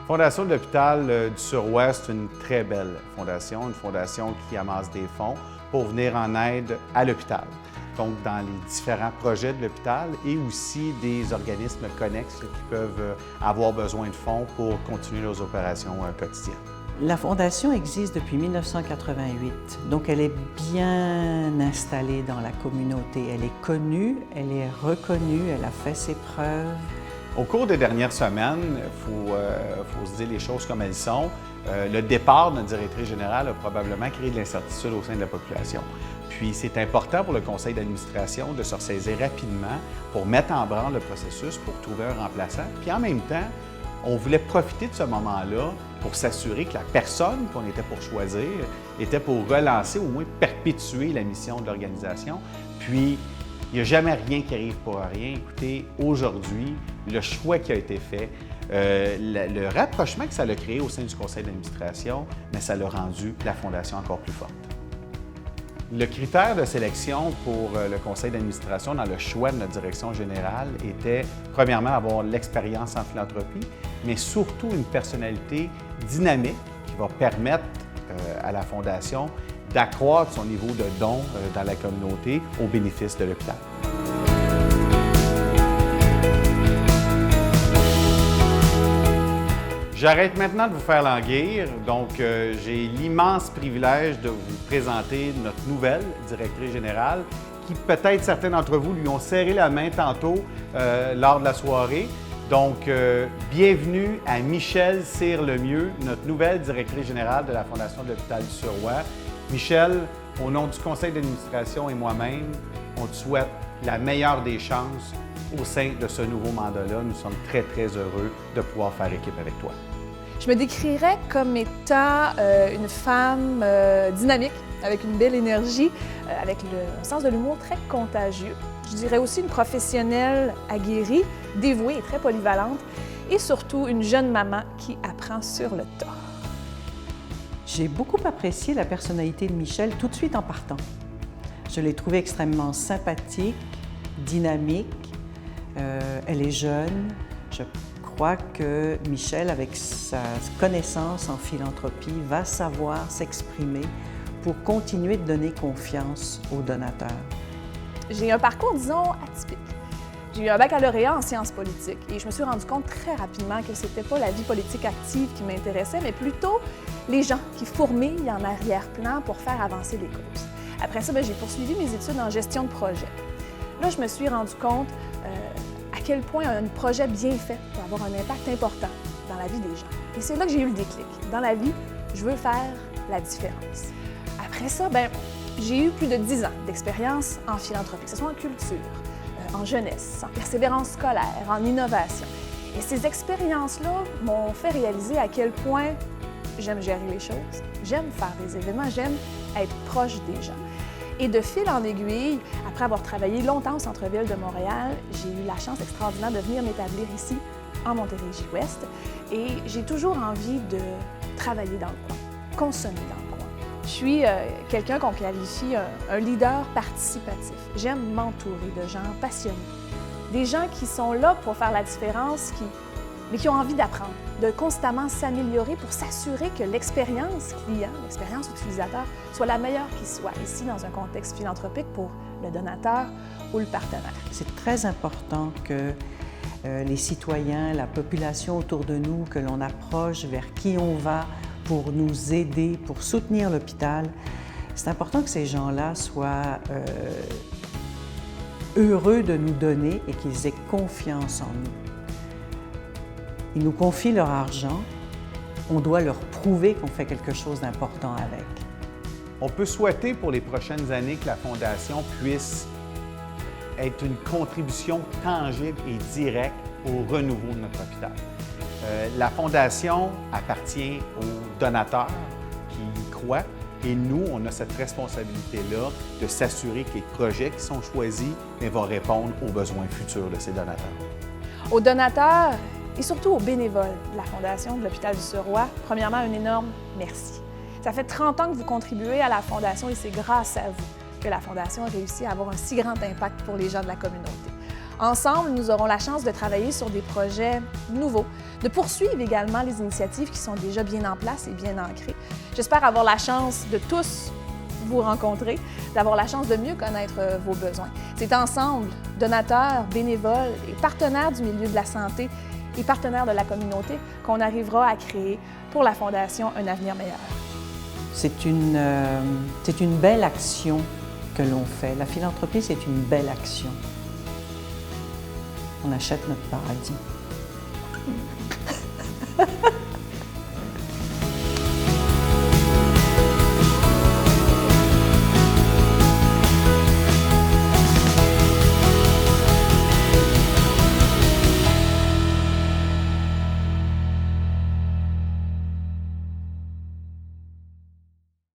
Fondation de l'hôpital du Suroît, c'est une très belle fondation, une fondation qui amasse des fonds pour venir en aide à l'hôpital. Donc, dans les différents projets de l'hôpital et aussi des organismes connexes qui peuvent avoir besoin de fonds pour continuer leurs opérations quotidiennes. La Fondation existe depuis 1988, donc elle est bien installée dans la communauté. Elle est connue, elle est reconnue, elle a fait ses preuves. Au cours des dernières semaines, il faut se dire les choses comme elles sont. Le départ de notre directrice générale a probablement créé de l'incertitude au sein de la population. Puis c'est important pour le conseil d'administration de se ressaisir rapidement pour mettre en branle le processus, pour trouver un remplaçant. Puis en même temps, on voulait profiter de ce moment-là pour s'assurer que la personne qu'on était pour choisir était pour relancer, au moins perpétuer la mission de l'organisation. Puis, il n'y a jamais rien qui arrive pour rien. Écoutez, aujourd'hui, le choix qui a été fait, le rapprochement que ça a créé au sein du conseil d'administration, mais ça l'a rendu la Fondation encore plus forte. Le critère de sélection pour le conseil d'administration dans le choix de notre direction générale était, premièrement, avoir l'expérience en philanthropie, mais surtout une personnalité dynamique qui va permettre à la Fondation d'accroître son niveau de don dans la communauté au bénéfice de l'hôpital. J'arrête maintenant de vous faire languir, donc j'ai l'immense privilège de vous présenter notre nouvelle directrice générale qui peut-être certains d'entre vous lui ont serré la main tantôt lors de la soirée. Donc, bienvenue à Michèle Cyr-Lemieux, notre nouvelle directrice générale de la Fondation de l'hôpital du Suroît. Michèle, au nom du conseil d'administration et moi-même, on te souhaite la meilleure des chances au sein de ce nouveau mandat-là. Nous sommes très, très heureux de pouvoir faire équipe avec toi. Je me décrirais comme étant une femme dynamique, avec une belle énergie, avec un sens de l'humour très contagieux. Je dirais aussi une professionnelle aguerrie, dévouée et très polyvalente, et surtout une jeune maman qui apprend sur le tas. J'ai beaucoup apprécié la personnalité de Michèle tout de suite en partant. Je l'ai trouvée extrêmement sympathique, dynamique. Elle est jeune. Je crois que Michèle, avec sa connaissance en philanthropie, va savoir s'exprimer pour continuer de donner confiance aux donateurs. J'ai un parcours, disons, atypique. J'ai eu un baccalauréat en sciences politiques et je me suis rendu compte très rapidement que c'était pas la vie politique active qui m'intéressait, mais plutôt les gens qui fourmillent en arrière-plan pour faire avancer les causes. Après ça, j'ai poursuivi mes études en gestion de projet. Là, je me suis rendu compte à quel point un projet bien fait peut avoir un impact important dans la vie des gens. Et c'est là que j'ai eu le déclic. Dans la vie, je veux faire la différence. Après ça, j'ai eu plus de 10 ans d'expérience en philanthropie, que ce soit en culture, en jeunesse, en persévérance scolaire, en innovation. Et ces expériences-là m'ont fait réaliser à quel point j'aime gérer les choses, j'aime faire des événements, j'aime être proche des gens. Et de fil en aiguille, après avoir travaillé longtemps au centre-ville de Montréal, j'ai eu la chance extraordinaire de venir m'établir ici, en Montérégie-Ouest. Et j'ai toujours envie de travailler dans le coin, consommer dans le coin. Je suis quelqu'un qu'on qualifie un leader participatif. J'aime m'entourer de gens passionnés, des gens qui sont là pour faire la différence, mais qui ont envie d'apprendre, de constamment s'améliorer pour s'assurer que l'expérience client, l'expérience utilisateur, soit la meilleure qui soit, ici dans un contexte philanthropique pour le donateur ou le partenaire. C'est très important que les citoyens, la population autour de nous, que l'on approche vers qui on va pour nous aider, pour soutenir l'hôpital. C'est important que ces gens-là soient heureux de nous donner et qu'ils aient confiance en nous. Ils nous confient leur argent, on doit leur prouver qu'on fait quelque chose d'important avec. On peut souhaiter pour les prochaines années que la Fondation puisse être une contribution tangible et directe au renouveau de notre hôpital. La Fondation appartient aux donateurs qui y croient et nous, on a cette responsabilité-là de s'assurer que les projets qui sont choisis vont répondre aux besoins futurs de ces donateurs. Aux donateurs et surtout aux bénévoles de la Fondation de l'hôpital du Suroît, premièrement, un énorme merci. Ça fait 30 ans que vous contribuez à la Fondation et c'est grâce à vous que la Fondation a réussi à avoir un si grand impact pour les gens de la communauté. Ensemble, nous aurons la chance de travailler sur des projets nouveaux, de poursuivre également les initiatives qui sont déjà bien en place et bien ancrées. J'espère avoir la chance de tous vous rencontrer, d'avoir la chance de mieux connaître vos besoins. C'est ensemble, donateurs, bénévoles et partenaires du milieu de la santé et partenaires de la communauté, qu'on arrivera à créer pour la Fondation Un avenir meilleur. C'est une belle action que l'on fait. La philanthropie, c'est une belle action. On achète notre paradis.